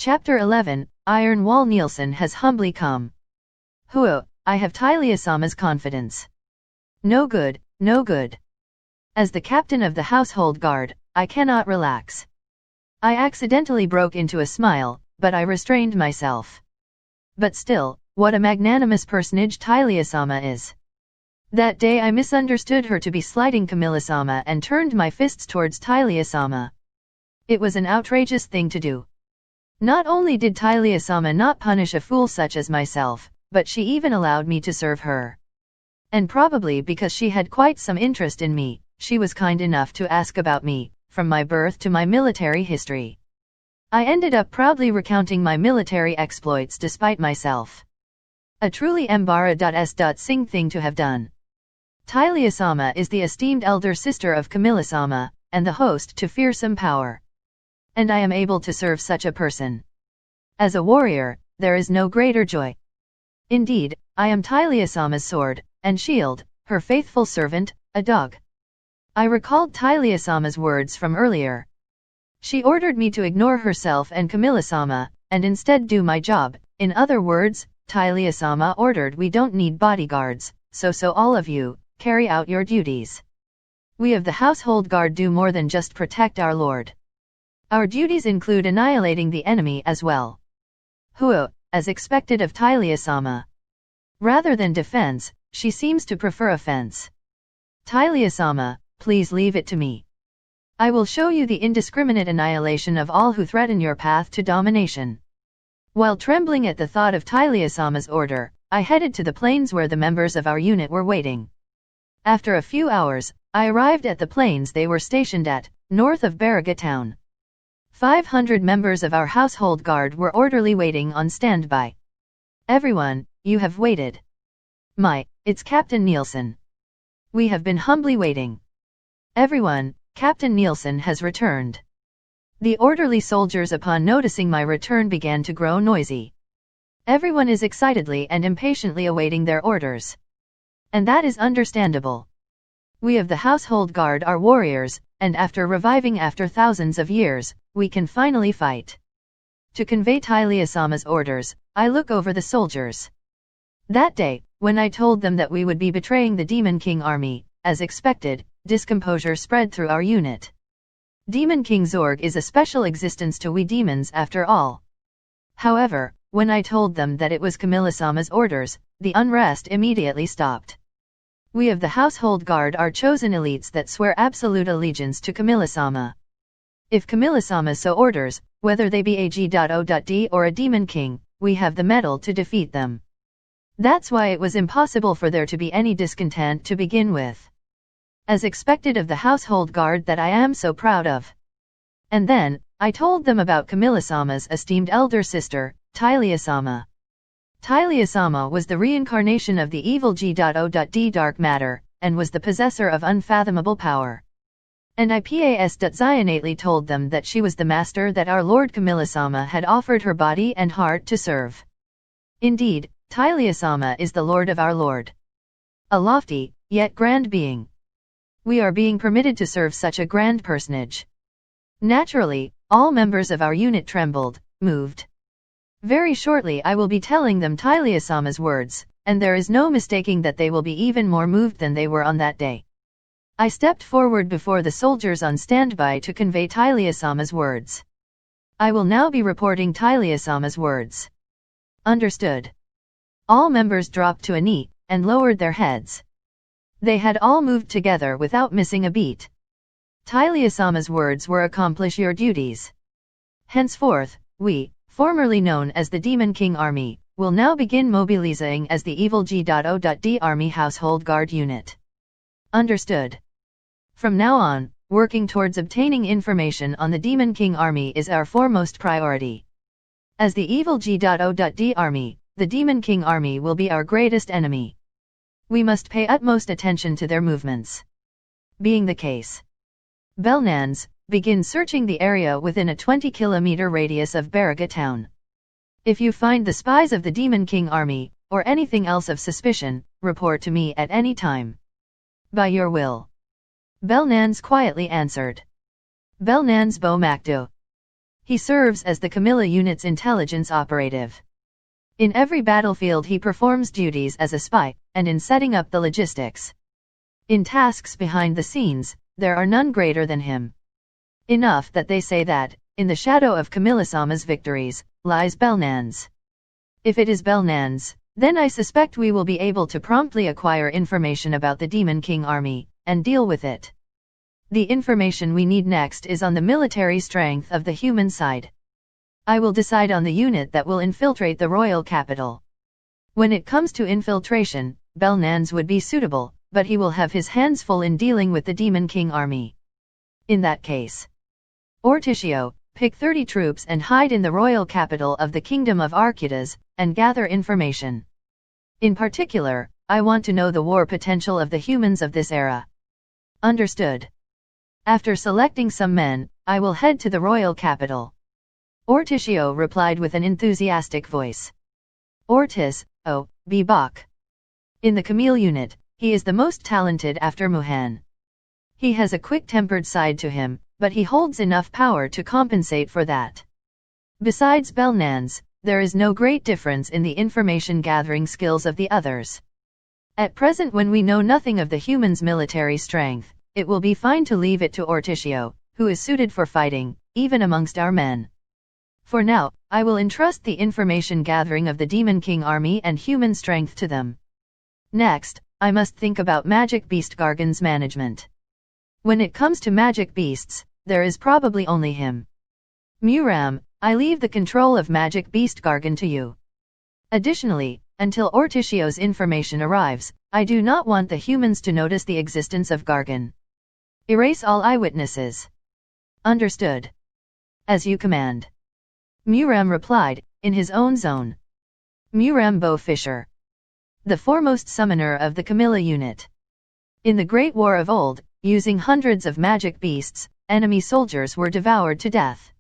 Chapter 11, Iron Wall. Nielsen has humbly come. Huo, I have Tilea-sama's confidence. No good, no good. As the captain of the household guard, I cannot relax. I accidentally broke into a smile, but I restrained myself. But still, what a magnanimous personage Tilea-sama is. That day I misunderstood her to be slighting Camilla-sama and turned my fists towards Tilea-sama. It was an outrageous thing to do. Not only did Tilea-sama not punish a fool such as myself, but she even allowed me to serve her. And probably because she had quite some interest in me, she was kind enough to ask about me, from my birth to my military history. I ended up proudly recounting my military exploits despite myself. A truly Mbara.s.sing thing to have done. Tilea-sama is the esteemed elder sister of Camilla-sama, and the host to fearsome power. And I am able to serve such a person. As a warrior, there is no greater joy. Indeed, I am Tilea-sama's sword and shield, her faithful servant, a dog. I recalled Tilea-sama's words from earlier. She ordered me to ignore herself and Camilla-sama, and instead do my job. In other words, Tilea-sama ordered we don't need bodyguards, so all of you, carry out your duties. We of the household guard do more than just protect our lord. Our duties include annihilating the enemy as well. Huo, as expected of Tilea-sama. Rather than defense, she seems to prefer offense. Tilea-sama, please leave it to me. I will show you the indiscriminate annihilation of all who threaten your path to domination. While trembling at the thought of Tilea-sama's order, I headed to the plains where the members of our unit were waiting. After a few hours, I arrived at the plains they were stationed at, north of Baraga town. 500 members of our household guard were orderly waiting on standby. Everyone, you have waited. It's Captain Nielsen. We have been humbly waiting. Everyone, Captain Nielsen has returned. The orderly soldiers upon noticing my return began to grow noisy. Everyone is excitedly and impatiently awaiting their orders. And that is understandable. We of the household guard are warriors, and after reviving after thousands of years, we can finally fight. To convey Tilea-sama's orders, I look over the soldiers. That day, when I told them that we would be betraying the Demon King army, as expected, discomposure spread through our unit. Demon King Zorg is a special existence to we demons after all. However, when I told them that it was Camilla-sama's orders, the unrest immediately stopped. We of the household guard are chosen elites that swear absolute allegiance to Camilla-sama. If Camilla-sama so orders, whether they be a G.O.D or a demon king, we have the mettle to defeat them. That's why it was impossible for there to be any discontent to begin with. As expected of the household guard that I am so proud of. And then, I told them about Camilla-sama's esteemed elder sister, Tilea-sama. Tilea-sama was the reincarnation of the evil G.O.D dark matter, and was the possessor of unfathomable power. And I pas.zionately told them that she was the master that our Lord Camilla-sama had offered her body and heart to serve. Indeed, Tilea-sama is the Lord of our Lord. A lofty, yet grand being. We are being permitted to serve such a grand personage. Naturally, all members of our unit trembled, moved. Very shortly I will be telling them Tilea-sama's words, and there is no mistaking that they will be even more moved than they were on that day. I stepped forward before the soldiers on standby to convey Tilea-sama's words. I will now be reporting Tilea-sama's words. Understood. All members dropped to a knee, and lowered their heads. They had all moved together without missing a beat. Tilea-sama's words were accomplish your duties. Henceforth, we, formerly known as the Demon King Army, will now begin mobilizing as the evil G.O.D Army Household Guard Unit. Understood. From now on, working towards obtaining information on the Demon King Army is our foremost priority. As the evil G.O.D Army, the Demon King Army will be our greatest enemy. We must pay utmost attention to their movements. Being the case. Belnans, begin searching the area within a 20-kilometer radius of Baraga town. If you find the spies of the Demon King Army, or anything else of suspicion, report to me at any time. By your will. Belnans quietly answered. Belnans Bo Macdo. He serves as the Camilla unit's intelligence operative. In every battlefield he performs duties as a spy, and in setting up the logistics. In tasks behind the scenes, there are none greater than him. Enough that they say that, in the shadow of Camilla-sama's victories, lies Belnans. If it is Belnans, then I suspect we will be able to promptly acquire information about the Demon King army, and deal with it. The information we need next is on the military strength of the human side. I will decide on the unit that will infiltrate the royal capital. When it comes to infiltration, Belnans would be suitable, but he will have his hands full in dealing with the Demon King army. In that case, Ortizio, pick 30 troops and hide in the royal capital of the Kingdom of Arcudas, and gather information. In particular, I want to know the war potential of the humans of this era. Understood. After selecting some men, I will head to the royal capital. Ortizio replied with an enthusiastic voice. Ortiz, oh, be Bach. In the Camille unit, he is the most talented after Muhan. He has a quick-tempered side to him, but he holds enough power to compensate for that. Besides Belnans, there is no great difference in the information-gathering skills of the others. At present, when we know nothing of the humans' military strength, it will be fine to leave it to Ortizio, who is suited for fighting, even amongst our men. For now, I will entrust the information-gathering of the Demon King army and human strength to them. Next, I must think about magic beast Gargan's management. When it comes to magic beasts, there is probably only him. Muram, I leave the control of magic beast Gargan to you. Additionally, until Ortizio's information arrives, I do not want the humans to notice the existence of Gargan. Erase all eyewitnesses. Understood. As you command. Muram replied, in his own zone. Muram Bow Fisher, the foremost summoner of the Camilla unit. In the Great War of old, using hundreds of magic beasts, enemy soldiers were devoured to death.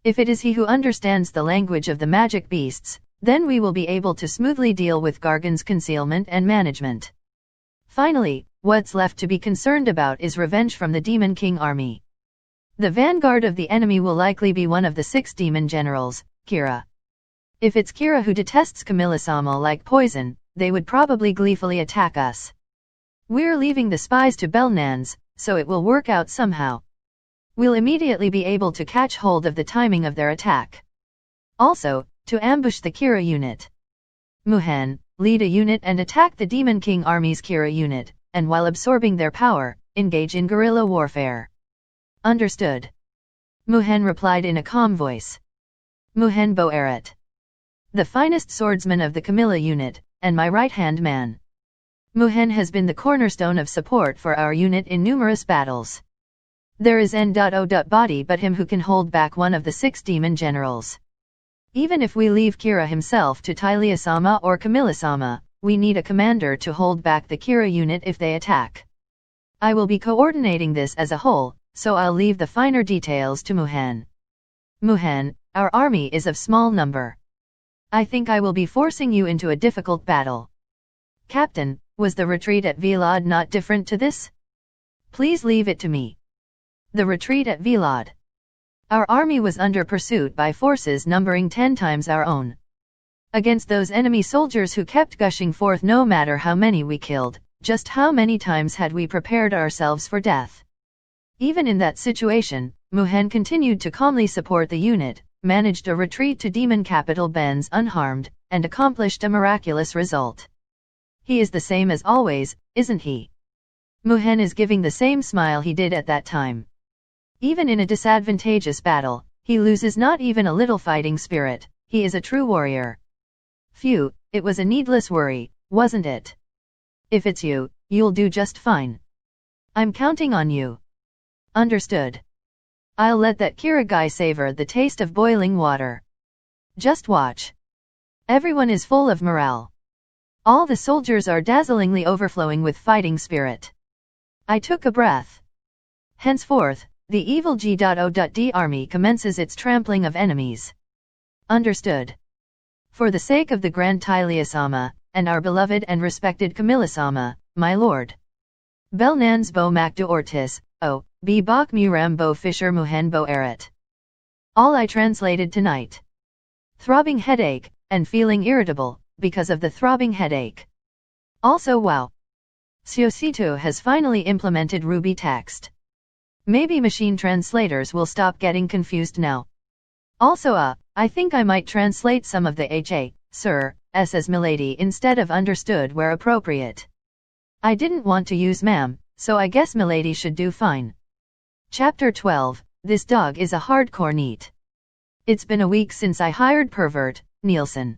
If it is he who understands the language of the magic beasts, then we will be able to smoothly deal with Gargan's concealment and management. Finally, what's left to be concerned about is revenge from the Demon King army. The vanguard of the enemy will likely be one of the 6 demon generals, Kira. If it's Kira who detests Camilla-sama like poison, they would probably gleefully attack us. We're leaving the spies to Belnans, so it will work out somehow. We'll immediately be able to catch hold of the timing of their attack. Also, to ambush the Kira unit. Muhan, lead a unit and attack the Demon King army's Kira unit, and while absorbing their power, engage in guerrilla warfare. Understood. Muhan replied in a calm voice. Muhan Boeret, the finest swordsman of the Camilla unit, and my right-hand man. Muhan has been the cornerstone of support for our unit in numerous battles. There is N.O. body but him who can hold back one of the 6 demon generals. Even if we leave Kira himself to Tilea-sama or Camilla-sama, we need a commander to hold back the Kira unit if they attack. I will be coordinating this as a whole, so I'll leave the finer details to Muhan. Muhan, our army is of small number. I think I will be forcing you into a difficult battle. Captain, was the retreat at Vilad not different to this? Please leave it to me. The retreat at Vilad. Our army was under pursuit by forces numbering 10 times our own. Against those enemy soldiers who kept gushing forth no matter how many we killed, just how many times had we prepared ourselves for death? Even in that situation, Muhan continued to calmly support the unit, managed a retreat to demon capital Benz unharmed, and accomplished a miraculous result. He is the same as always, isn't he? Muhan is giving the same smile he did at that time. Even in a disadvantageous battle, he loses not even a little fighting spirit. He is a true warrior. Phew, it was a needless worry, wasn't it? If it's you, you'll do just fine. I'm counting on you. Understood. I'll let that Kira guy savor the taste of boiling water. Just watch. Everyone is full of morale. All the soldiers are dazzlingly overflowing with fighting spirit. I took a breath. Henceforth, the evil G.O.D army commences its trampling of enemies. Understood. For the sake of the Grand Tilea-sama, and our beloved and respected Camilla-sama, my lord. Belnans Bo Macdo Ortiz, O, B Bok Muram Bo Fisher Muhen Bo Eret. All I translated tonight. Throbbing headache, and feeling irritable, because of the throbbing headache. Also wow. Xiocito has finally implemented Ruby text. Maybe machine translators will stop getting confused now. Also I think I might translate some of the HA, sir, S as milady instead of understood where appropriate. I didn't want to use ma'am, so I guess milady should do fine. Chapter 12, This dog is a hardcore NEET. It's been a week since I hired Pervert, Nielsen.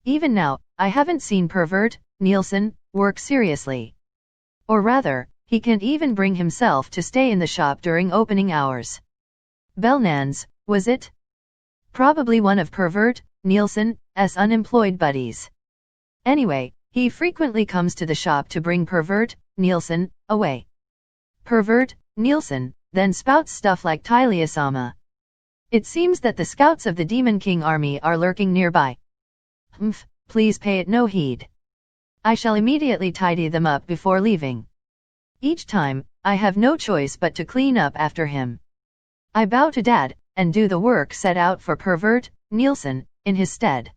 Even now, I haven't seen Pervert, Nielsen, work seriously. Or rather, he can't even bring himself to stay in the shop during opening hours. Bellnans, was it? Probably one of Pervert, Nielsen's unemployed buddies. Anyway, he frequently comes to the shop to bring Pervert, Nielsen, away. Pervert, Nielsen, then spouts stuff like tilea. It seems that the scouts of the Demon King army are lurking nearby. Humph, please pay it no heed. I shall immediately tidy them up before leaving. Each time, I have no choice but to clean up after him. I bow to Dad, and do the work set out for Pervert, Nielsen, in his stead.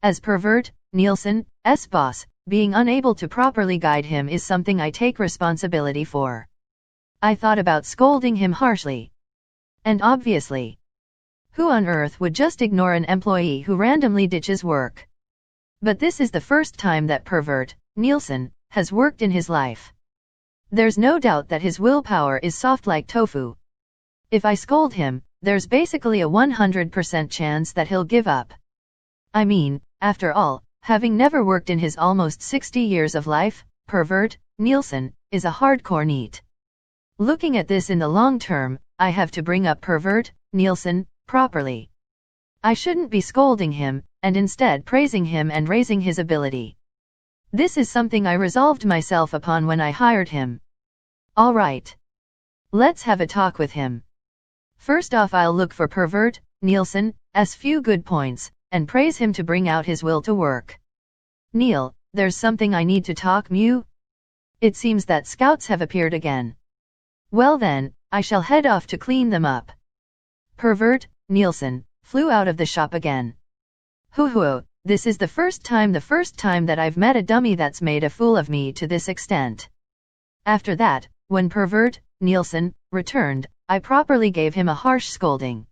As Pervert, Nielsen's boss, being unable to properly guide him is something I take responsibility for. I thought about scolding him harshly. And obviously, who on earth would just ignore an employee who randomly ditches work? But this is the first time that Pervert, Nielsen, has worked in his life. There's no doubt that his willpower is soft like tofu. If I scold him, there's basically a 100% chance that he'll give up. I mean, after all, having never worked in his almost 60 years of life, Pervert, Nielsen, is a hardcore NEET. Looking at this in the long term, I have to bring up Pervert, Nielsen, properly. I shouldn't be scolding him, and instead praising him and raising his ability. This is something I resolved myself upon when I hired him. All right. Let's have a talk with him. First off, I'll look for Pervert, Nielsen's few good points, and praise him to bring out his will to work. Neil, there's something I need to talk you. It seems that scouts have appeared again. Well then, I shall head off to clean them up. Pervert, Nielsen, flew out of the shop again. Hoo, this is the first time that I've met a dummy that's made a fool of me to this extent. After that, when Pervert, Nielsen, returned, I properly gave him a harsh scolding.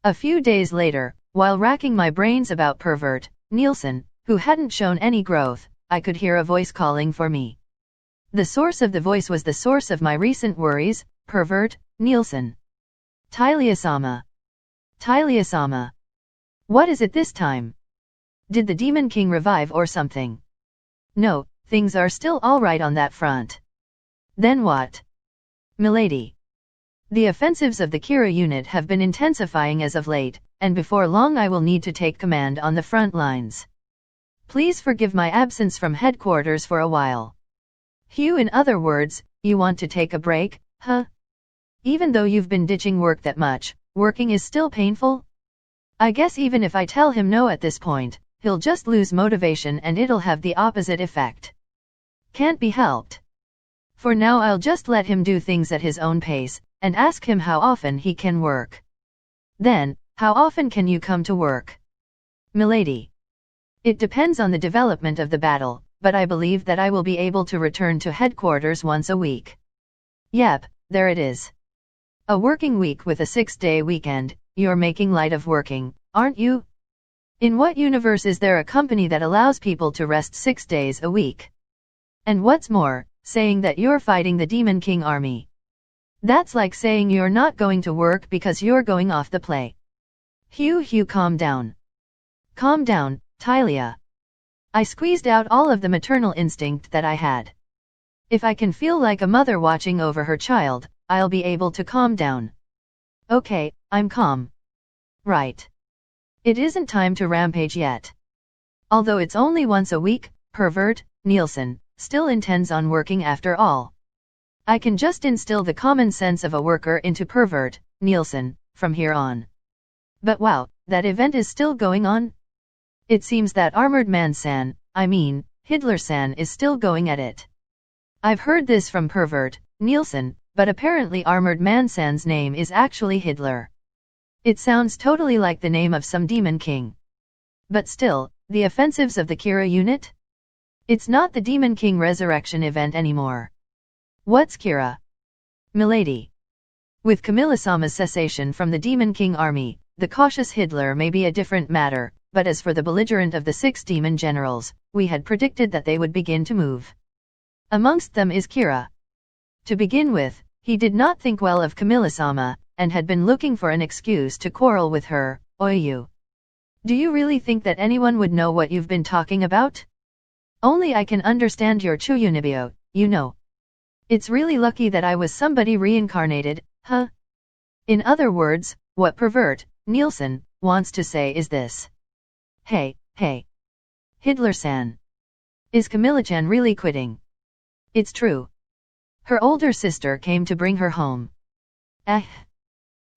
A few days later, while racking my brains about Pervert, Nielsen, who hadn't shown any growth, I could hear a voice calling for me. The source of the voice was the source of my recent worries, Pervert, Nielsen. Tilea-sama. Tilea-sama. What is it this time? Did the Demon King revive or something? No, things are still alright on that front. Then what? Milady. The offensives of the Kira unit have been intensifying as of late, and before long I will need to take command on the front lines. Please forgive my absence from headquarters for a while. Hugh, in other words, you want to take a break, huh? Even though you've been ditching work that much, working is still painful? I guess even if I tell him no at this point, he'll just lose motivation and it'll have the opposite effect. Can't be helped. For now I'll just let him do things at his own pace, and ask him how often he can work. Then, how often can you come to work? Milady. It depends on the development of the battle, but I believe that I will be able to return to headquarters once a week. Yep, there it is. A working week with a 6-day weekend. You're making light of working, aren't you? In what universe is there a company that allows people to rest 6 days a week? And what's more, saying that you're fighting the Demon King army. That's like saying you're not going to work because you're going off the play. Hugh, calm down. Calm down, Tilea. I squeezed out all of the maternal instinct that I had. If I can feel like a mother watching over her child, I'll be able to calm down. Okay, I'm calm. Right. It isn't time to rampage yet. Although it's only once a week, Pervert, Nielsen, still intends on working after all. I can just instill the common sense of a worker into Pervert, Nielsen, from here on. But wow, that event is still going on? It seems that Armored Man-san, Hitler-san is still going at it. I've heard this from Pervert, Nielsen, but apparently Armored Man-san's name is actually Hitler. It sounds totally like the name of some demon king. But still, the offensives of the Kira unit? It's not the Demon King resurrection event anymore. What's Kira? Milady. With Camilla-sama's cessation from the Demon King army, the cautious Hitler may be a different matter, but as for the belligerent of the 6 demon generals, we had predicted that they would begin to move. Amongst them is Kira. To begin with, he did not think well of Camilla-sama, and had been looking for an excuse to quarrel with her. Oyu. Do you really think that anyone would know what you've been talking about? Only I can understand your Chuyunibyo, you know. It's really lucky that I was somebody reincarnated, huh? In other words, what pervert, Nielsen, wants to say is this. Hey. Hitler-san. Is Camilla-chan really quitting? It's true. Her older sister came to bring her home.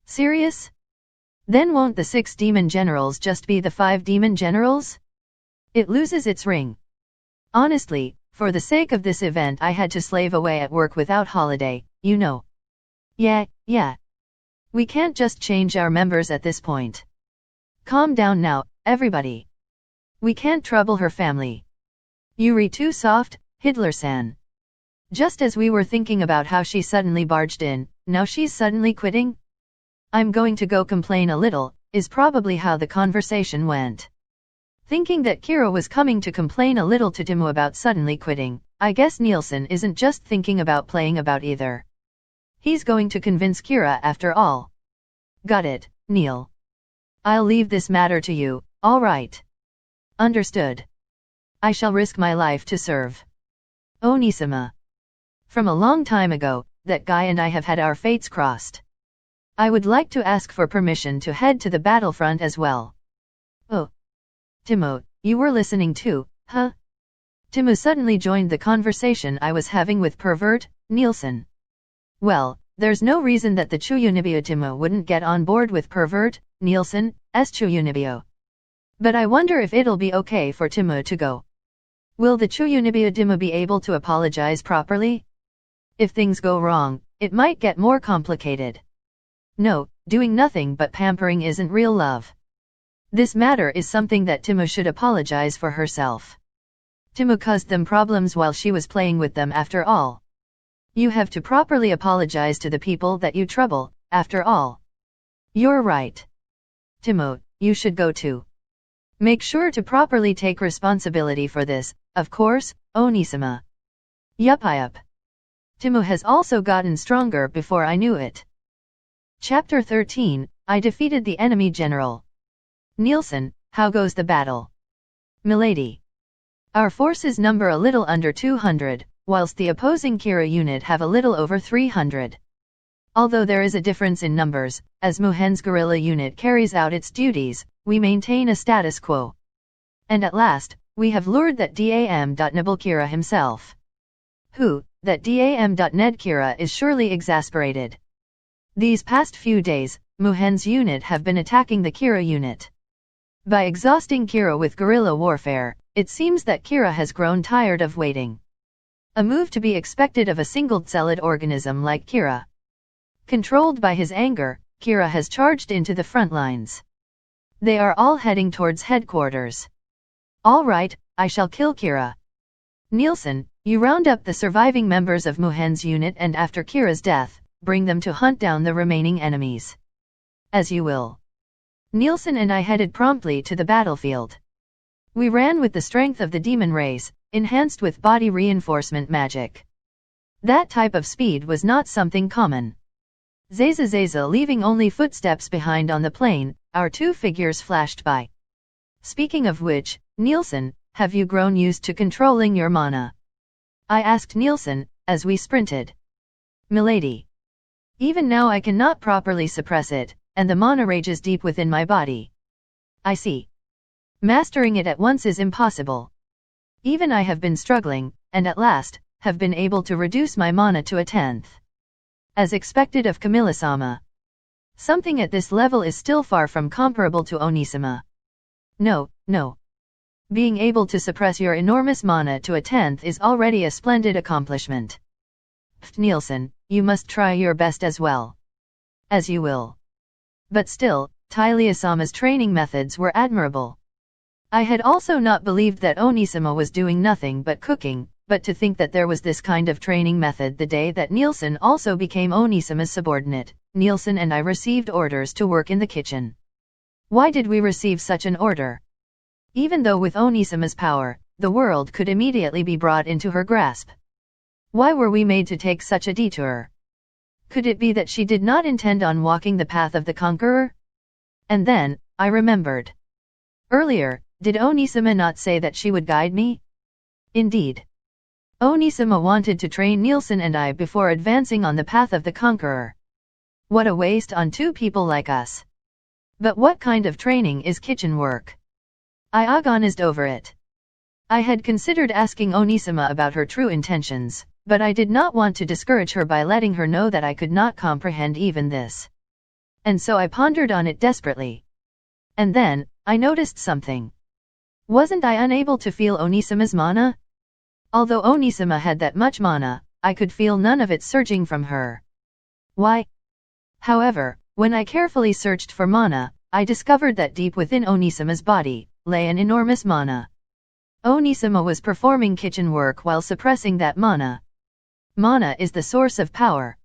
Serious? Then won't the 6 demon generals just be the 5 demon generals? It loses its ring. Honestly, for the sake of this event I had to slave away at work without holiday, you know. Yeah. We can't just change our members at this point. Calm down now, everybody. We can't trouble her family. Yuri too soft, Hitler-san. Just as we were thinking about how she suddenly barged in, now she's suddenly quitting? I'm going to go complain a little, is probably how the conversation went. Thinking that Kira was coming to complain a little to Timu about suddenly quitting, I guess Nielsen isn't just thinking about playing about either. He's going to convince Kira after all. Got it, Neil. I'll leave this matter to you, all right. Understood. I shall risk my life to serve. Onisama. From a long time ago, that guy and I have had our fates crossed. I would like to ask for permission to head to the battlefront as well. Oh. Timo, you were listening too, huh? Timo suddenly joined the conversation I was having with pervert, Nielsen. Well, there's no reason that the Chuyunibyo Timo wouldn't get on board with pervert, Nielsen's Chuyunibyo. But I wonder if it'll be okay for Timo to go. Will the Chuyunibyo Timo be able to apologize properly? If things go wrong, it might get more complicated. No, doing nothing but pampering isn't real love. This matter is something that Timo should apologize for herself. Timo caused them problems while she was playing with them after all. You have to properly apologize to the people that you trouble, after all. You're right. Timo, you should go too. Make sure to properly take responsibility for this, of course, Onisama. Yup. Timo has also gotten stronger before I knew it. Chapter 13, I defeated the enemy general. Nielsen, how goes the battle? Milady. Our forces number a little under 200, whilst the opposing Kira unit have a little over 300. Although there is a difference in numbers, as Muhen's guerrilla unit carries out its duties, we maintain a status quo. And at last, we have lured that Dam.Nibble Kira himself. Who, that Dam.Ned Kira is surely exasperated. These past few days, Muhen's unit have been attacking the Kira unit. By exhausting Kira with guerrilla warfare, it seems that Kira has grown tired of waiting. A move to be expected of a single-celled organism like Kira. Controlled by his anger, Kira has charged into the front lines. They are all heading towards headquarters. All right, I shall kill Kira. Nielsen, you round up the surviving members of Muhen's unit and after Kira's death, bring them to hunt down the remaining enemies. As you will. Nielsen and I headed promptly to the battlefield. We ran with the strength of the demon race, enhanced with body reinforcement magic. That type of speed was not something common. Zaza leaving only footsteps behind on the plain, our 2 figures flashed by. Speaking of which, Nielsen, have you grown used to controlling your mana? I asked Nielsen, as we sprinted. Milady. Even now I cannot properly suppress it, and the mana rages deep within my body. I see. Mastering it at once is impossible. Even I have been struggling, and at last, have been able to reduce my mana to a 10th. As expected of Camilla-sama. Something at this level is still far from comparable to Onisama. No. Being able to suppress your enormous mana to a 10th is already a splendid accomplishment. Nielsen, you must try your best as well. As you will. But still, Tilea-sama's training methods were admirable. I had also not believed that Onisama was doing nothing but cooking, but to think that there was this kind of training method the day that Nielsen also became Onisama's subordinate, Nielsen and I received orders to work in the kitchen. Why did we receive such an order? Even though with Onisama's power, the world could immediately be brought into her grasp. Why were we made to take such a detour? Could it be that she did not intend on walking the path of the conqueror? And then, I remembered. Earlier, did Onisama not say that she would guide me? Indeed. Onisama wanted to train Nielsen and I before advancing on the path of the conqueror. What a waste on two people like us. But what kind of training is kitchen work? I agonized over it. I had considered asking Onisama about her true intentions, but I did not want to discourage her by letting her know that I could not comprehend even this. And so I pondered on it desperately. And then, I noticed something. Wasn't I unable to feel Onisama's mana? Although Onisama had that much mana, I could feel none of it surging from her. Why? However, when I carefully searched for mana, I discovered that deep within Onisama's body lay an enormous mana. Onisama was performing kitchen work while suppressing that mana. Mana is the source of power.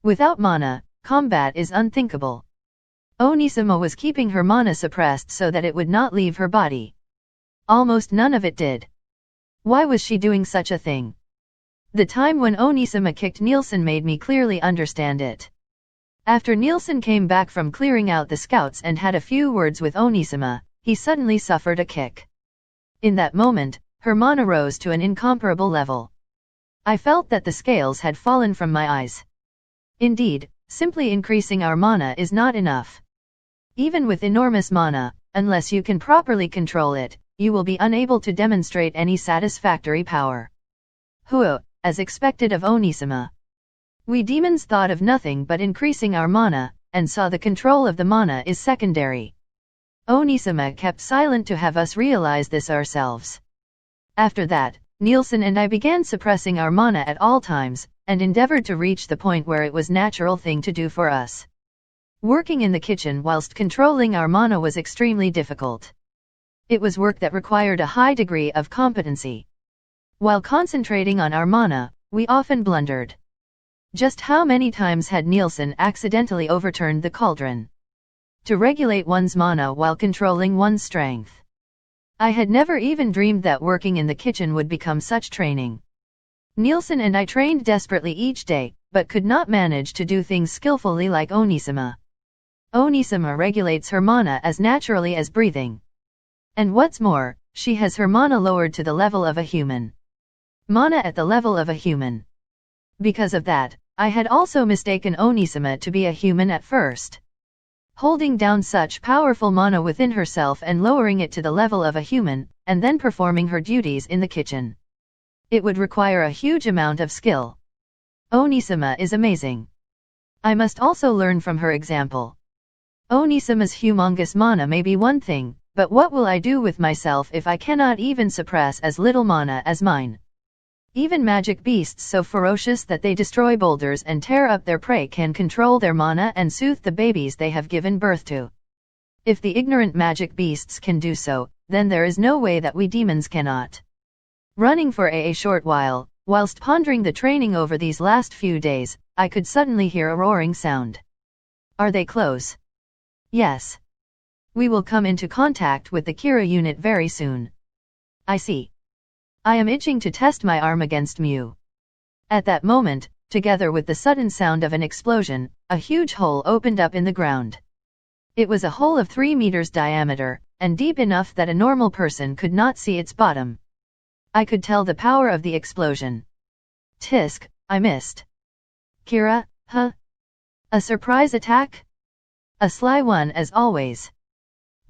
Without mana, combat is unthinkable. Onisama was keeping her mana suppressed so that it would not leave her body. Almost none of it did. Why was she doing such a thing? The time when Onisama kicked Nielsen made me clearly understand it. After Nielsen came back from clearing out the scouts and had a few words with Onisama, he suddenly suffered a kick. In that moment, her mana rose to an incomparable level. I felt that the scales had fallen from my eyes. Indeed, simply increasing our mana is not enough. Even with enormous mana, unless you can properly control it, you will be unable to demonstrate any satisfactory power. As expected of Onisama. We demons thought of nothing but increasing our mana, and saw the control of the mana is secondary. Onisama kept silent to have us realize this ourselves. After that, Nielsen and I began suppressing our mana at all times, and endeavored to reach the point where it was a natural thing to do for us. Working in the kitchen whilst controlling our mana was extremely difficult. It was work that required a high degree of competency. While concentrating on our mana, we often blundered. Just how many times had Nielsen accidentally overturned the cauldron? To regulate one's mana while controlling one's strength. I had never even dreamed that working in the kitchen would become such training. Nielsen and I trained desperately each day, but could not manage to do things skillfully like Onisama. Onisama regulates her mana as naturally as breathing. And what's more, she has her mana lowered to the level of a human. Mana at the level of a human. Because of that, I had also mistaken Onisama to be a human at first. Holding down such powerful mana within herself and lowering it to the level of a human, and then performing her duties in the kitchen. It would require a huge amount of skill. Onisama is amazing. I must also learn from her example. Onisama's humongous mana may be one thing, but what will I do with myself if I cannot even suppress as little mana as mine? Even magic beasts so ferocious that they destroy boulders and tear up their prey can control their mana and soothe the babies they have given birth to. If the ignorant magic beasts can do so, then there is no way that we demons cannot. Running for a short while, whilst pondering the training over these last few days, I could suddenly hear a roaring sound. Are they close? Yes. We will come into contact with the Kira unit very soon. I see. I am itching to test my arm against Mew. At that moment, together with the sudden sound of an explosion, a huge hole opened up in the ground. It was a hole of 3 meters diameter, and deep enough that a normal person could not see its bottom. I could tell the power of the explosion. Tisk, I missed. Kira, huh? A surprise attack? A sly one as always.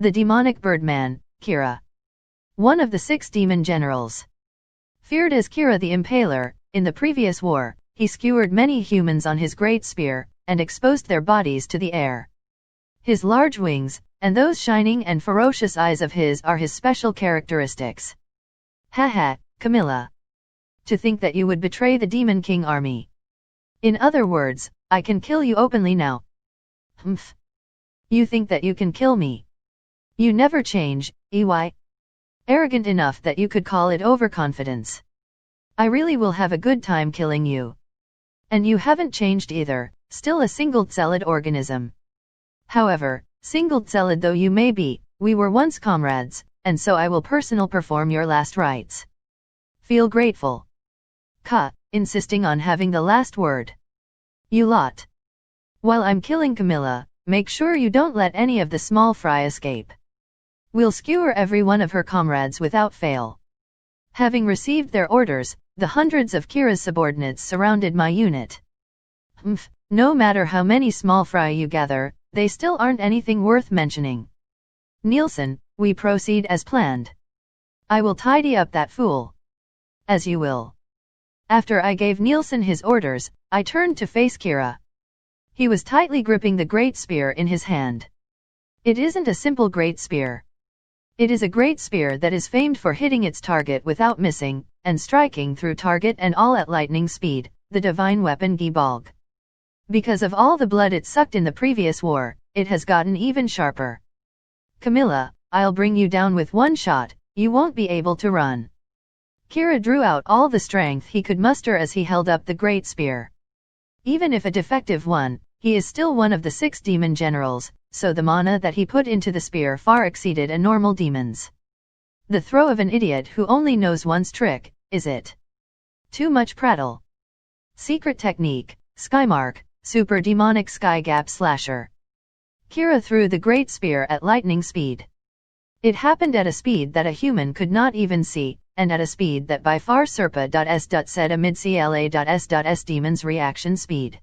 The demonic birdman, Kira. One of the 6 demon generals. Feared as Kira the Impaler, in the previous war, he skewered many humans on his great spear, and exposed their bodies to the air. His large wings, and those shining and ferocious eyes of his are his special characteristics. Haha, Camilla. To think that you would betray the Demon King army. In other words, I can kill you openly now. Humph. You think that you can kill me. You never change, EY. Arrogant enough that you could call it overconfidence. I really will have a good time killing you. And you haven't changed either, still a single-celled organism. However, single-celled though you may be, we were once comrades, and so I will perform your last rites. Feel grateful. Ka, insisting on having the last word. You lot. While I'm killing Camilla, make sure you don't let any of the small fry escape. We'll skewer every one of her comrades without fail. Having received their orders, the hundreds of Kira's subordinates surrounded my unit. No matter how many small fry you gather, they still aren't anything worth mentioning. Nielsen, we proceed as planned. I will tidy up that fool. As you will. After I gave Nielsen his orders, I turned to face Kira. He was tightly gripping the great spear in his hand. It isn't a simple great spear. It is a great spear that is famed for hitting its target without missing, and striking through target and all at lightning speed, the divine weapon Gibalg. Because of all the blood it sucked in the previous war, it has gotten even sharper. Camilla, I'll bring you down with one shot, you won't be able to run. Kira drew out all the strength he could muster as he held up the great spear. Even if a defective one, he is still one of the 6 demon generals, so the mana that he put into the spear far exceeded a normal demon's. The throw of an idiot who only knows one's trick, is it? Too much prattle. Secret technique, Skymark, super demonic sky gap slasher. Kira threw the great spear at lightning speed. It happened at a speed that a human could not even see, and at a speed that by far said amid CLA.S.S demon's reaction speed.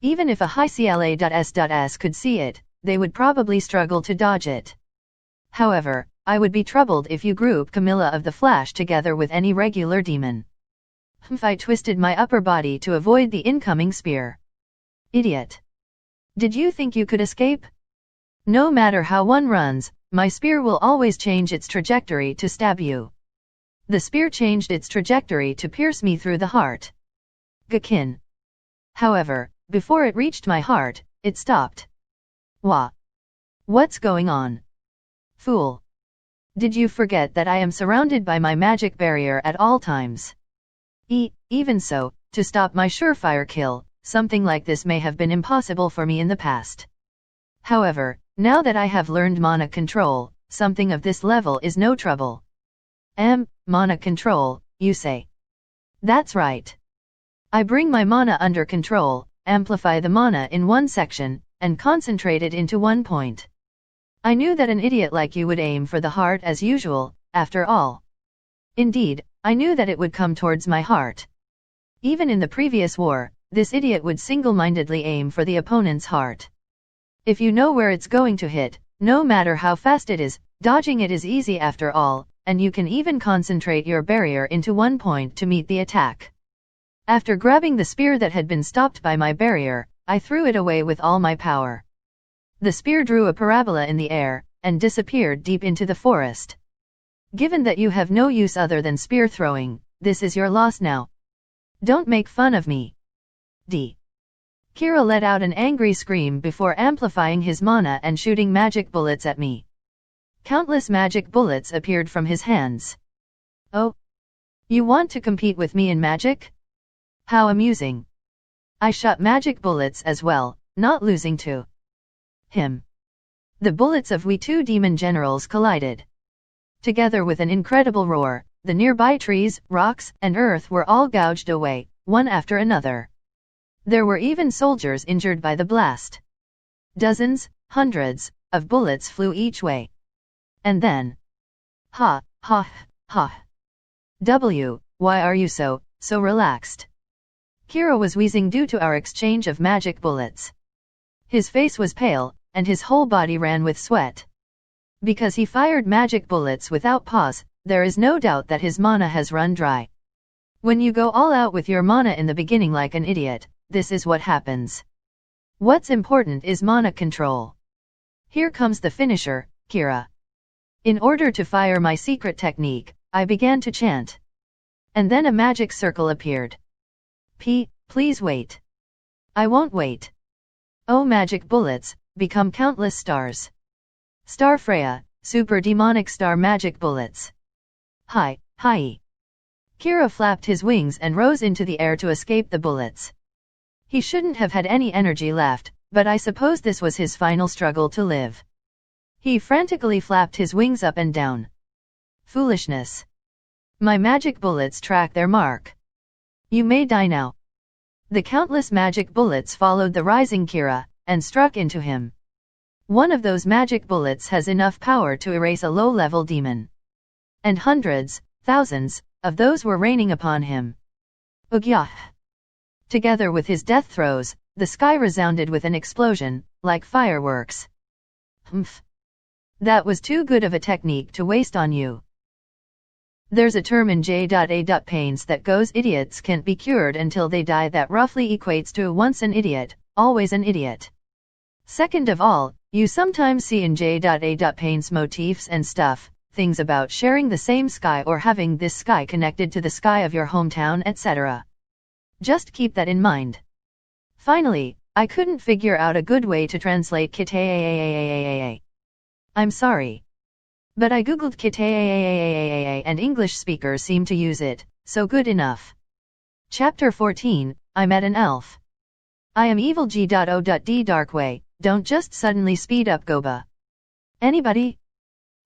Even if a high CLA.S.S could see it, they would probably struggle to dodge it. However, I would be troubled if you group Camilla of the Flash together with any regular demon. I twisted my upper body to avoid the incoming spear. Idiot. Did you think you could escape? No matter how one runs, my spear will always change its trajectory to stab you. The spear changed its trajectory to pierce me through the heart. Gakin. However, before it reached my heart, it stopped. Wah. What's going on? Fool. Did you forget that I am surrounded by my magic barrier at all times? Even so, to stop my surefire kill, something like this may have been impossible for me in the past. However, now that I have learned mana control, something of this level is no trouble. Mana control, you say? That's right. I bring my mana under control, amplify the mana in one section, and concentrate it into one point. I knew that an idiot like you would aim for the heart as usual, after all. Indeed, I knew that it would come towards my heart. Even in the previous war, this idiot would single-mindedly aim for the opponent's heart. If you know where it's going to hit, no matter how fast it is, dodging it is easy after all, and you can even concentrate your barrier into one point to meet the attack. After grabbing the spear that had been stopped by my barrier, I threw it away with all my power. The spear drew a parabola in the air, and disappeared deep into the forest. Given that you have no use other than spear throwing, this is your loss now. Don't make fun of me. Kira let out an angry scream before amplifying his mana and shooting magic bullets at me. Countless magic bullets appeared from his hands. Oh? You want to compete with me in magic? How amusing. I shot magic bullets as well, not losing to him. The bullets of we 2 demon generals collided. Together with an incredible roar, the nearby trees, rocks, and earth were all gouged away, one after another. There were even soldiers injured by the blast. Dozens, hundreds, of bullets flew each way. And then... Ha, ha, ha. Why are you so relaxed? Kira was wheezing due to our exchange of magic bullets. His face was pale, and his whole body ran with sweat. Because he fired magic bullets without pause, there is no doubt that his mana has run dry. When you go all out with your mana in the beginning like an idiot, this is what happens. What's important is mana control. Here comes the finisher, Kira. In order to fire my secret technique, I began to chant. And then a magic circle appeared. Please wait. I won't wait. Oh magic bullets, become countless stars. Star Freya, super demonic star magic bullets. Hi. Kira flapped his wings and rose into the air to escape the bullets. He shouldn't have had any energy left, but I suppose this was his final struggle to live. He frantically flapped his wings up and down. Foolishness. My magic bullets track their mark. You may die now. The countless magic bullets followed the rising Kira, and struck into him. One of those magic bullets has enough power to erase a low-level demon. And hundreds, thousands, of those were raining upon him. Ugyah! Together with his death throes, the sky resounded with an explosion, like fireworks. Humph! That was too good of a technique to waste on you. There's a term in J.A. Pains that goes idiots can't be cured until they die that roughly equates to once an idiot, always an idiot. Second of all, you sometimes see in J.A. Pains motifs and stuff, things about sharing the same sky or having this sky connected to the sky of your hometown, etc. Just keep that in mind. Finally, I couldn't figure out a good way to translate tilea. I'm sorry. But I googled tilea and English speakers seem to use it, so good enough. Chapter 14, I met an elf. I am evil G.O.D. Darkway, don't just suddenly speed up Goba. Anybody?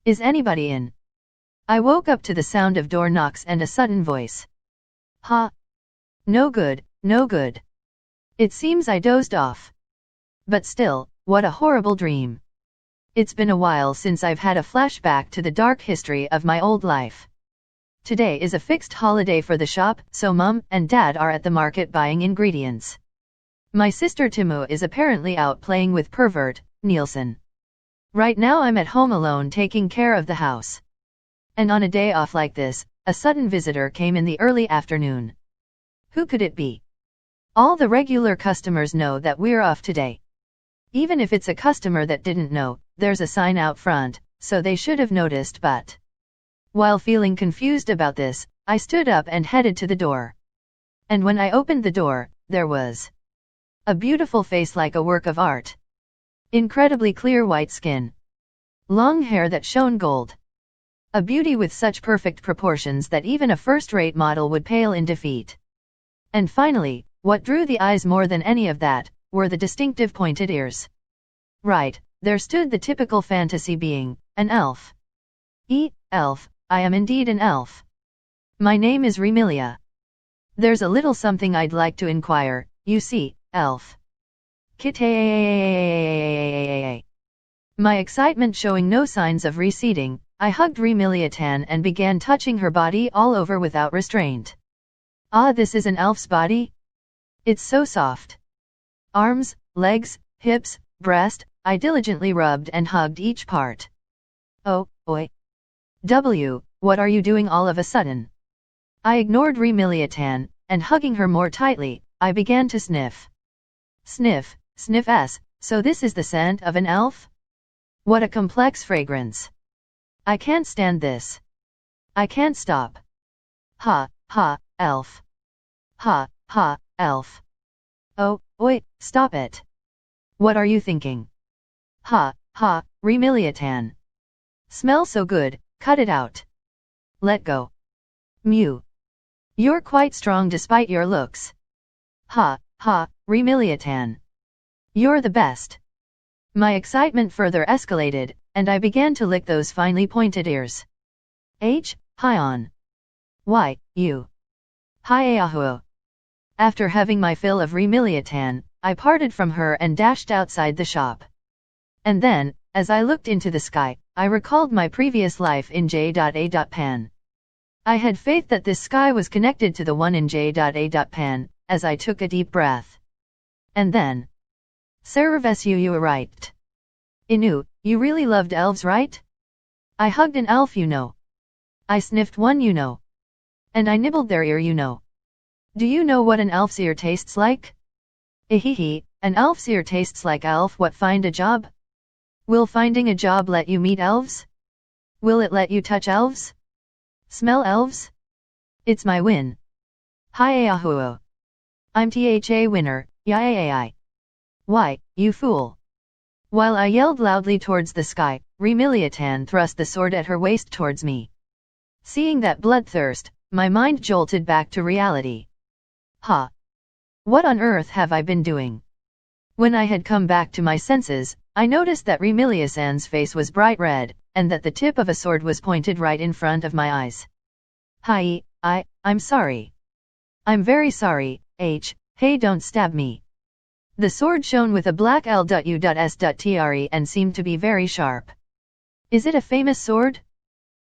Is anybody in? I woke up to the sound of door knocks and a sudden voice. Ha! No good, no good. It seems I dozed off. But still, what a horrible dream. It's been a while since I've had a flashback to the dark history of my old life. Today is a fixed holiday for the shop, so Mum and Dad are at the market buying ingredients. My sister Timu is apparently out playing with pervert, Nielsen. Right now I'm at home alone taking care of the house. And on a day off like this, a sudden visitor came in the early afternoon. Who could it be? All the regular customers know that we're off today. Even if it's a customer that didn't know, there's a sign out front, so they should have noticed, but while feeling confused about this, I stood up and headed to the door. And when I opened the door, there was a beautiful face like a work of art. Incredibly clear white skin. Long hair that shone gold. A beauty with such perfect proportions that even a first-rate model would pale in defeat. And finally, what drew the eyes more than any of that, were the distinctive pointed ears. Right, there stood the typical fantasy being, an elf. Elf, I am indeed an elf. My name is Remilia. There's a little something I'd like to inquire, you see, elf. My excitement showing no signs of receding, I hugged Remilia Tan and began touching her body all over without restraint. Ah, this is an elf's body? It's so soft. Arms, legs, hips, breast, I diligently rubbed and hugged each part. Oh, oi. What are you doing all of a sudden? I ignored Remilia Tan, and hugging her more tightly, I began to sniff. Sniff, so this is the scent of an elf? What a complex fragrance. I can't stand this. I can't stop. Ha, elf. Ha, elf. Oh, oi, stop it. What are you thinking? Ha, Remilia Tan. Smell so good, cut it out. Let go. Mew. You're quite strong despite your looks. Ha, Remilia Tan. You're the best. My excitement further escalated, and I began to lick those finely pointed ears. Hi on. Why, you. Hi Ahuo. After having my fill of Remilia Tan, I parted from her and dashed outside the shop. And then, as I looked into the sky, I recalled my previous life in J.A. Pan. I had faith that this sky was connected to the one in J.A. Pan, as I took a deep breath. And then. Saravesu, you were right. Inu, you really loved elves, right? I hugged an elf, you know. I sniffed one, you know. And I nibbled their ear, you know. Do you know what an elf's ear tastes like? Ihihi, an elf's ear tastes like elf. What, find a job? Will finding a job let you meet elves? Will it let you touch elves? Smell elves? It's my win. Hi Ahuo. I'm THA winner, yay. Why, you fool. While I yelled loudly towards the sky, Remiliatan thrust the sword at her waist towards me. Seeing that bloodthirst, my mind jolted back to reality. Ha! What on earth have I been doing? When I had come back to my senses, I noticed that Remiliasan's face was bright red, and that the tip of a sword was pointed right in front of my eyes. Hi, I'm sorry. I'm very sorry, hey don't stab me. The sword shone with a black L.U.S.Tre and seemed to be very sharp. Is it a famous sword?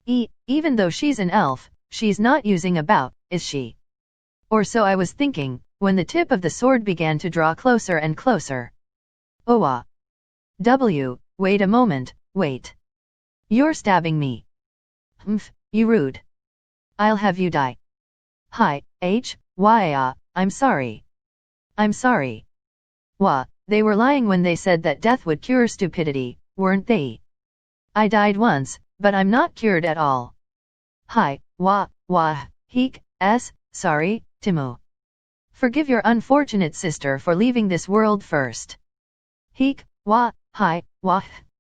Even though she's an elf, she's not using a bow, is she? Or so I was thinking, when the tip of the sword began to draw closer and closer. Oh wait a moment, wait. You're stabbing me. Humph, you rude. I'll have you die. Hi, I'm sorry. I'm sorry. They were lying when they said that death would cure stupidity, weren't they? I died once, but I'm not cured at all. Hi, sorry, Timo. Forgive your unfortunate sister for leaving this world first.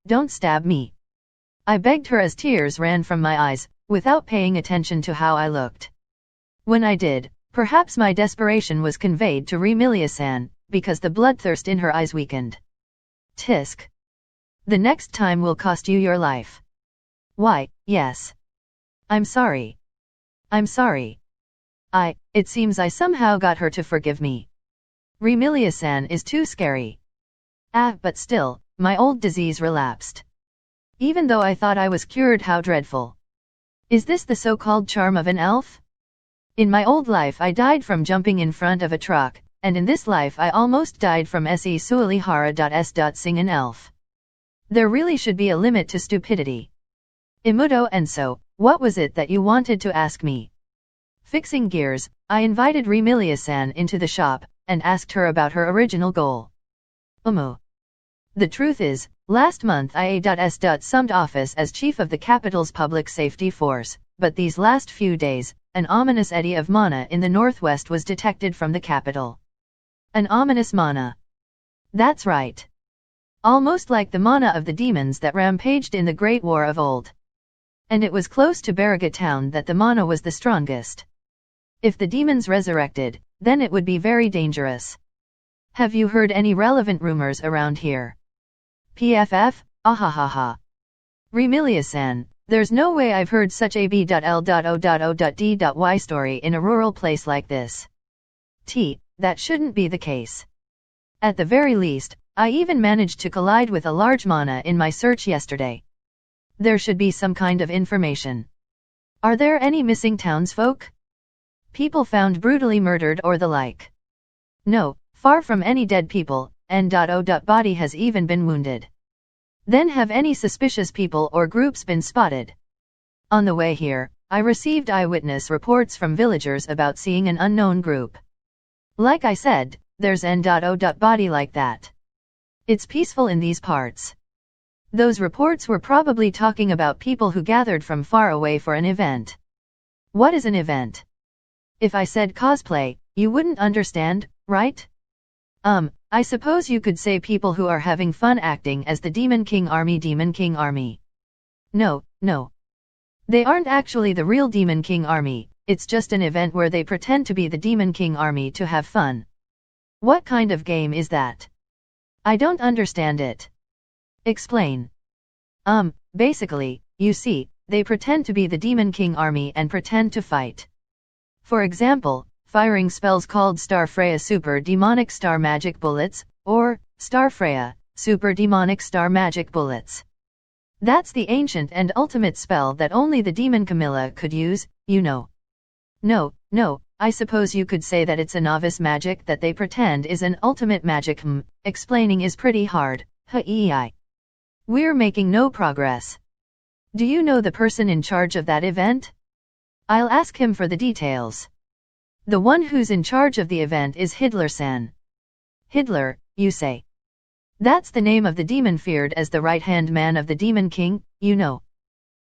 Don't stab me. I begged her as tears ran from my eyes, without paying attention to how I looked. When I did, perhaps my desperation was conveyed to Remiliasan, because the bloodthirst in her eyes weakened. Tisk. The next time will cost you your life. Why, yes. I'm sorry. I'm sorry. It seems I somehow got her to forgive me. Remiliasan is too scary. But still, my old disease relapsed. Even though I thought I was cured, how dreadful. Is this the so-called charm of an elf? In my old life I died from jumping in front of a truck, and in this life I almost died from Sualihara.s. an elf. There really should be a limit to stupidity. Imudo, and so, what was it that you wanted to ask me? Fixing gears, I invited Remiliasan into the shop, and asked her about her original goal. The truth is, last month I summed office as chief of the capital's public safety force, but these last few days, an ominous eddy of mana in the northwest was detected from the capital. An ominous mana. That's right. Almost like the mana of the demons that rampaged in the Great War of old. And it was close to Baraga town that the mana was the strongest. If the demons resurrected, then it would be very dangerous. Have you heard any relevant rumors around here? PFF, ahahaha. Remiliasan, there's no way I've heard such a B.L.O.O.D.Y story in a rural place like this. That shouldn't be the case. At the very least, I even managed to collide with a large mana in my search yesterday. There should be some kind of information. Are there any missing townsfolk? People found brutally murdered or the like? No, far from any dead people, N.O. Body has even been wounded. Then have any suspicious people or groups been spotted? On the way here, I received eyewitness reports from villagers about seeing an unknown group. Like I said, there's N.O. Body like that. It's peaceful in these parts. Those reports were probably talking about people who gathered from far away for an event. What is an event? If I said cosplay, you wouldn't understand, right? I suppose you could say people who are having fun acting as the Demon King Army. Demon King Army. No. They aren't actually the real Demon King Army, it's just an event where they pretend to be the Demon King Army to have fun. What kind of game is that? I don't understand it. Explain. Basically, you see, they pretend to be the Demon King Army and pretend to fight. For example, firing spells called Star Freya Super Demonic Star Magic Bullets, or Star Freya, Super Demonic Star Magic Bullets. That's the ancient and ultimate spell that only the Demon Camilla could use, you know. No, I suppose you could say that it's a novice magic that they pretend is an ultimate magic. Explaining is pretty hard, We're making no progress. Do you know the person in charge of that event? I'll ask him for the details. The one who's in charge of the event is Hidler-san. Hidler, you say? That's the name of the demon feared as the right-hand man of the Demon King, you know.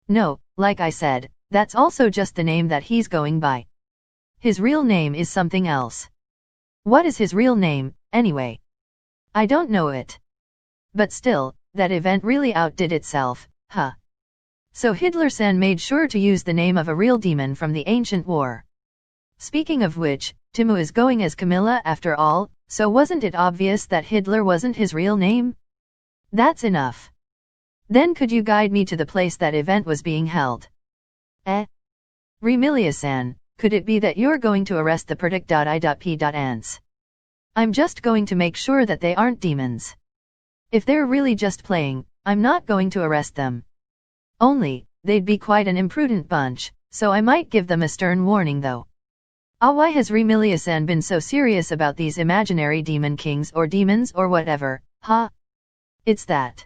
No, like I said, that's also just the name that he's going by. His real name is something else. What is his real name, anyway? I don't know it. But still, that event really outdid itself, huh? So Hitler-san made sure to use the name of a real demon from the ancient war. Speaking of which, Timo is going as Camilla after all, so wasn't it obvious that Hitler wasn't his real name? That's enough. Then could you guide me to the place that event was being held? Remilia-san, could it be that you're going to arrest the predict.I.P. I'm just going to make sure that they aren't demons. If they're really just playing, I'm not going to arrest them. Only, they'd be quite an imprudent bunch, so I might give them a stern warning though. Why has Remilia-san been so serious about these imaginary demon kings or demons or whatever, huh? It's that.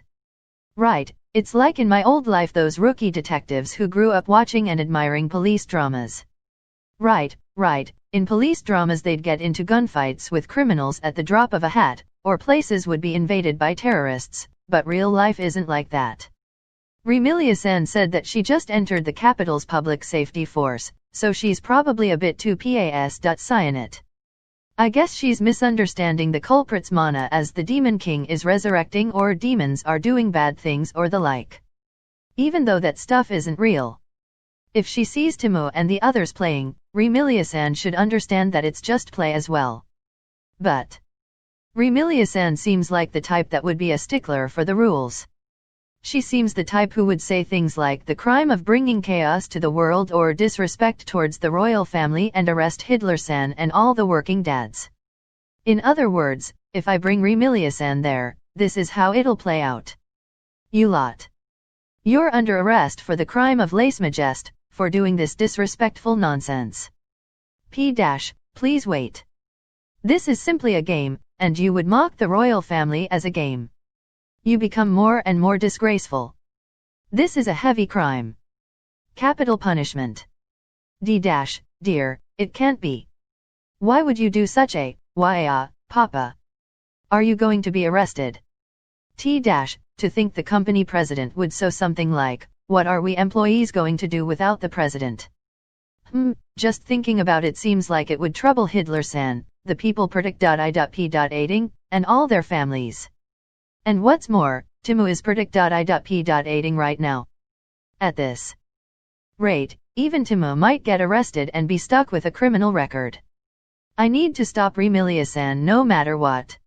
Right, it's like in my old life those rookie detectives who grew up watching and admiring police dramas. Right, in police dramas they'd get into gunfights with criminals at the drop of a hat, or places would be invaded by terrorists, but real life isn't like that. Remilia-san said that she just entered the capital's public safety force, so she's probably a bit too cyanite. I guess she's misunderstanding the culprit's mana as the Demon King is resurrecting or demons are doing bad things or the like. Even though that stuff isn't real. If she sees Timo and the others playing, Remilia-san should understand that it's just play as well. But Remilia-san seems like the type that would be a stickler for the rules. She seems the type who would say things like the crime of bringing chaos to the world or disrespect towards the royal family and arrest Hitler-san and all the working dads. In other words, if I bring Remilia-san there, this is how it'll play out. You lot. You're under arrest for the crime of lèse-majesté, for doing this disrespectful nonsense. Please wait. This is simply a game, and you would mock the royal family as a game. You become more and more disgraceful. This is a heavy crime. Capital punishment. Dear, it can't be. Why would you do such a, Papa? Are you going to be arrested? To think the company president would say something like, what are we employees going to do without the president? Just thinking about it seems like it would trouble Hitler-san, the people predict.I.P. and all their families. And what's more, Timo is predict.I.P. right now. At this rate, even Timo might get arrested and be stuck with a criminal record. I need to stop Remilia-san no matter what.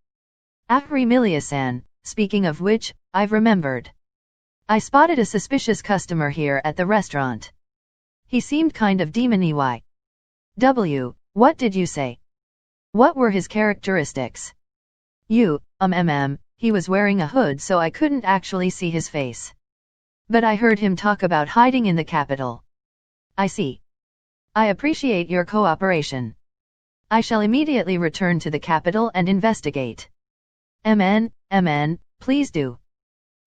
Remilia-san, speaking of which, I've remembered. I spotted a suspicious customer here at the restaurant. He seemed kind of demony. What did you say? What were his characteristics? He was wearing a hood so I couldn't actually see his face. But I heard him talk about hiding in the capital. I see. I appreciate your cooperation. I shall immediately return to the capital and investigate. Please do.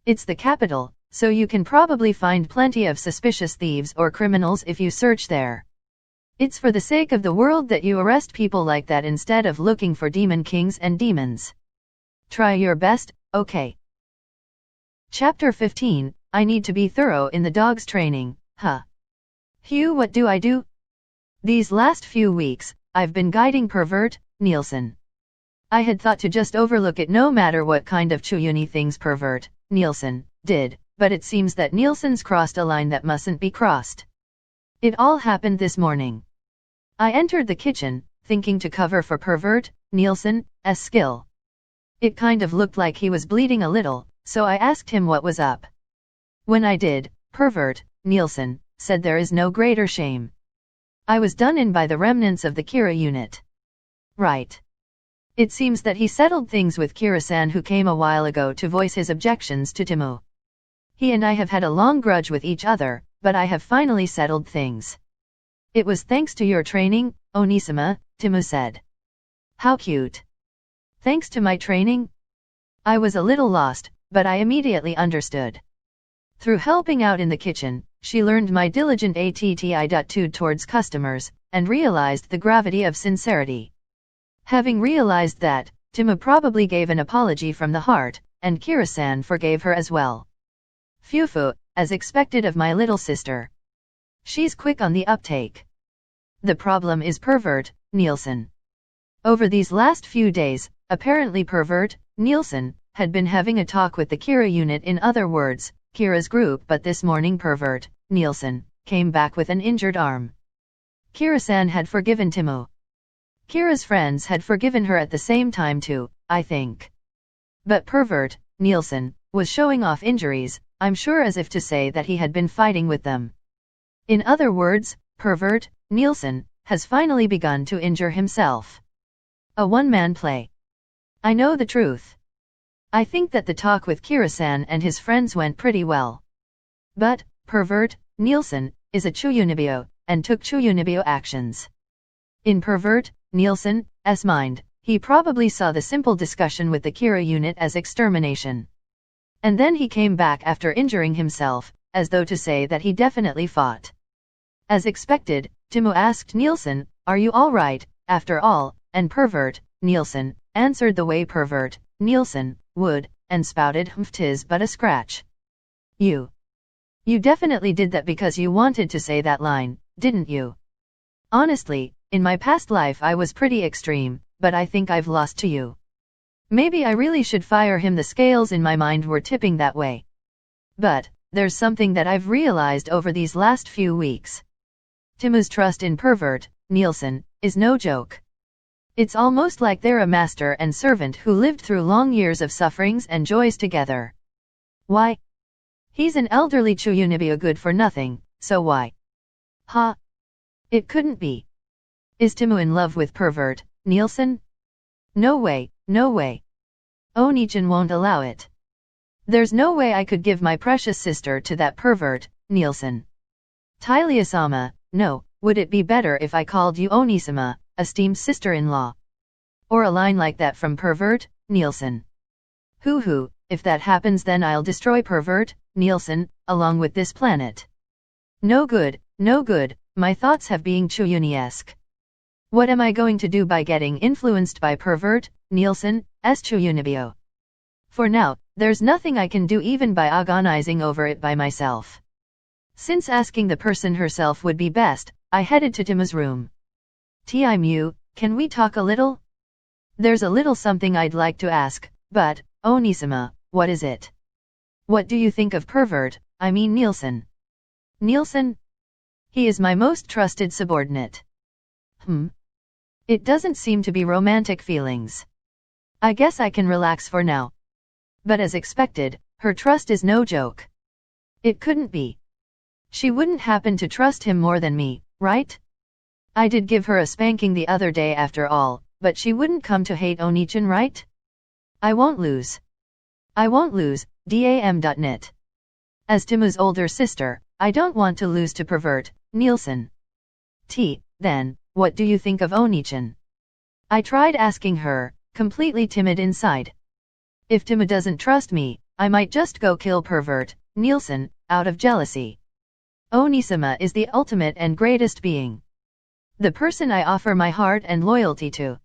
It's the capital, so you can probably find plenty of suspicious thieves or criminals if you search there. It's for the sake of the world that you arrest people like that instead of looking for demon kings and demons. Try your best, okay? Chapter 15, I need to be thorough in the dog's training, huh? Hugh, what do I do? These last few weeks, I've been guiding Pervert, Nielsen. I had thought to just overlook it no matter what kind of chuyuni things Pervert, Nielsen, did, but it seems that Nielsen's crossed a line that mustn't be crossed. It all happened this morning. I entered the kitchen, thinking to cover for Pervert, Nielsen's skill. It kind of looked like he was bleeding a little, so I asked him what was up. When I did, Pervert, Nielsen, said there is no greater shame. I was done in by the remnants of the Kira unit. Right. It seems that he settled things with Kira-san who came a while ago to voice his objections to Timo. He and I have had a long grudge with each other, but I have finally settled things. It was thanks to your training, Onisama, Timo said. How cute. Thanks to my training? I was a little lost, but I immediately understood. Through helping out in the kitchen, she learned my diligent attitude towards customers, and realized the gravity of sincerity. Having realized that, Timo probably gave an apology from the heart, and Kira-san forgave her as well. Phew, as expected of my little sister. She's quick on the uptake. The problem is Pervert, Nielsen. Over these last few days, apparently Pervert, Nielsen, had been having a talk with the Kira unit, in other words, Kira's group, but this morning pervert, Nielsen, came back with an injured arm. Kira-san had forgiven Timo. Kira's friends had forgiven her at the same time too, I think. But pervert, Nielsen, was showing off injuries, I'm sure, as if to say that he had been fighting with them. In other words, pervert, Nielsen, has finally begun to injure himself. A one-man play. I know the truth. I think that the talk with Kira-san and his friends went pretty well. But, pervert, Nielsen, is a Chuyunibyo, and took Chuyunibyo actions. In pervert, Nielsen's mind, he probably saw the simple discussion with the Kira unit as extermination. And then he came back after injuring himself, as though to say that he definitely fought. As expected, Timo asked Nielsen, "Are you all right, after all?" and pervert, Nielsen, answered the way pervert, Nielsen, would, and spouted, "'Tis but a scratch." You definitely did that because you wanted to say that line, didn't you? Honestly, in my past life I was pretty extreme, but I think I've lost to you. Maybe I really should fire him. The scales in my mind were tipping that way. But, there's something that I've realized over these last few weeks. Timo's trust in pervert, Nielsen, is no joke. It's almost like they're a master and servant who lived through long years of sufferings and joys together. Why? He's an elderly Chuyunibyo good for nothing, so why? Ha! It couldn't be. Is Timo in love with pervert, Nielsen? No way, no way. Onichan won't allow it. There's no way I could give my precious sister to that pervert, Nielsen. Tilea-sama, no, would it be better if I called you Onisama, esteemed sister-in-law? Or a line like that from pervert, Nielsen. Hoo-hoo, if that happens then I'll destroy pervert, Nielsen, along with this planet. No good, no good, my thoughts have being Chuyuni-esque. What am I going to do by getting influenced by pervert, Nielsen's Chuyunibyo? For now, there's nothing I can do even by agonizing over it by myself. Since asking the person herself would be best, I headed to Timo's room. Timu, can we talk a little? There's a little something I'd like to ask, but, Onisama, what is it? What do you think of pervert, I mean Nielsen? Nielsen? He is my most trusted subordinate. It doesn't seem to be romantic feelings. I guess I can relax for now. But as expected, her trust is no joke. It couldn't be. She wouldn't happen to trust him more than me, right? I did give her a spanking the other day after all, but she wouldn't come to hate Onichan, right? I won't lose. I won't lose, dam.net. As Timo's older sister, I don't want to lose to pervert, Nielsen. Then, what do you think of Onichan? I tried asking her, completely timid inside. If Timo doesn't trust me, I might just go kill pervert, Nielsen, out of jealousy. Onisama is the ultimate and greatest being. The person I offer my heart and loyalty to.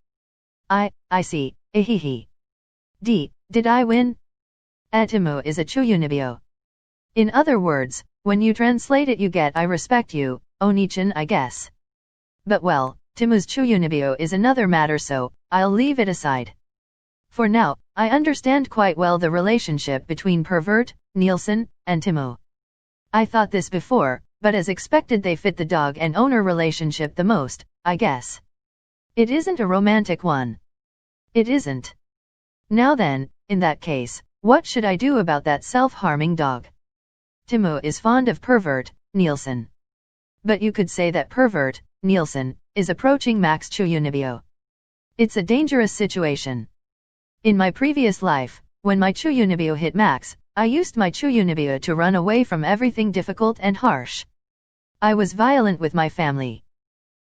I see, ehehe. Did I win? Timo is a Chuyunibyo. In other words, when you translate it you get I respect you, Onichan, I guess. But well, Timo's Chuyunibyo is another matter, so I'll leave it aside. For now, I understand quite well the relationship between pervert, Nielsen, and Timo. I thought this before, but as expected they fit the dog and owner relationship the most, I guess. It isn't a romantic one. It isn't. Now then, in that case, what should I do about that self-harming dog? Timo is fond of pervert, Nielsen. But you could say that pervert, Nielsen, is approaching max Chuyunibyo. It's a dangerous situation. In my previous life, when my Chuyunibyo hit max, I used my Chuyunibyo to run away from everything difficult and harsh. I was violent with my family.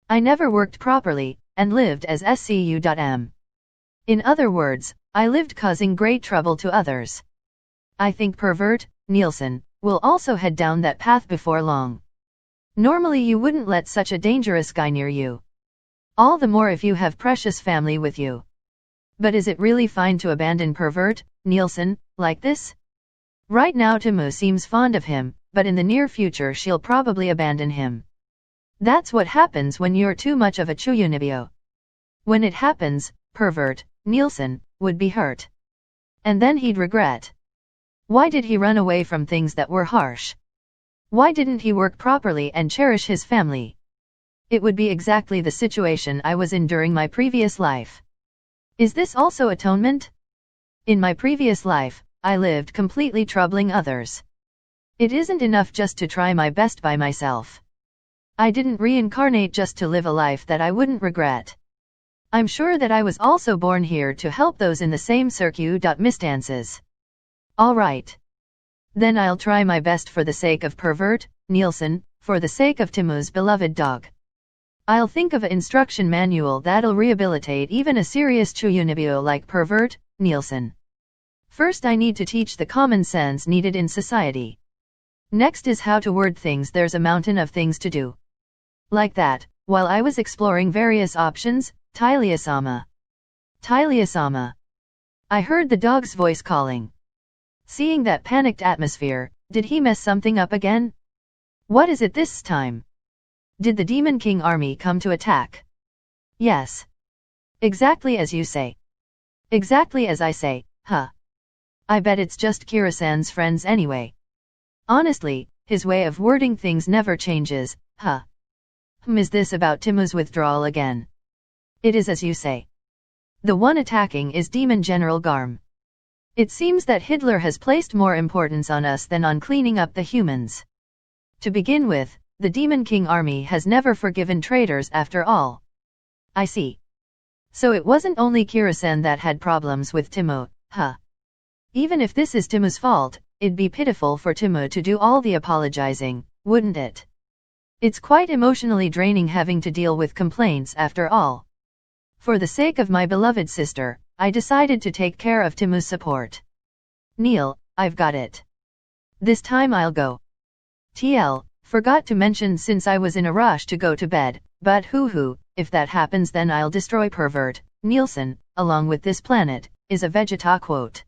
I never worked properly, and lived as SCU.M. In other words, I lived causing great trouble to others. I think pervert, Nielsen, will also head down that path before long. Normally you wouldn't let such a dangerous guy near you. All the more if you have precious family with you. But is it really fine to abandon pervert, Nielsen, like this? Right now Timo seems fond of him, but in the near future she'll probably abandon him. That's what happens when you're too much of a Chuyunibyo. When it happens, pervert, Nielsen, would be hurt. And then he'd regret. Why did he run away from things that were harsh? Why didn't he work properly and cherish his family? It would be exactly the situation I was in during my previous life. Is this also atonement? In my previous life, I lived completely troubling others. It isn't enough just to try my best by myself. I didn't reincarnate just to live a life that I wouldn't regret. I'm sure that I was also born here to help those in the same circumstances. Alright. Then I'll try my best for the sake of Pervert, Nielsen, for the sake of Timu's beloved dog. I'll think of an instruction manual that'll rehabilitate even a serious Chuyunibio like Pervert, Nielsen. First I need to teach the common sense needed in society. Next is how to word things. There's a mountain of things to do. Like that, while I was exploring various options, Tilea-sama. Tilea-sama. I heard the dog's voice calling. Seeing that panicked atmosphere, did he mess something up again? What is it this time? Did the Demon King army come to attack? Yes. Exactly as you say. Exactly as I say, huh. I bet it's just Kira-san's friends anyway. Honestly, his way of wording things never changes, huh. Is this about Timu's withdrawal again? It is as you say. The one attacking is Demon General Garm. It seems that Hitler has placed more importance on us than on cleaning up the humans. To begin with, the Demon King army has never forgiven traitors after all. I see. So it wasn't only Kira-san that had problems with Timu, huh? Even if this is Timu's fault, it'd be pitiful for Timu to do all the apologizing, wouldn't it? It's quite emotionally draining having to deal with complaints after all. For the sake of my beloved sister, I decided to take care of Timu's support. Neil, I've got it. This time I'll go. TL, forgot to mention since I was in a rush to go to bed, but hoo-hoo, if that happens then I'll destroy Pervert, Nielsen, along with this planet, is a Vegeta quote.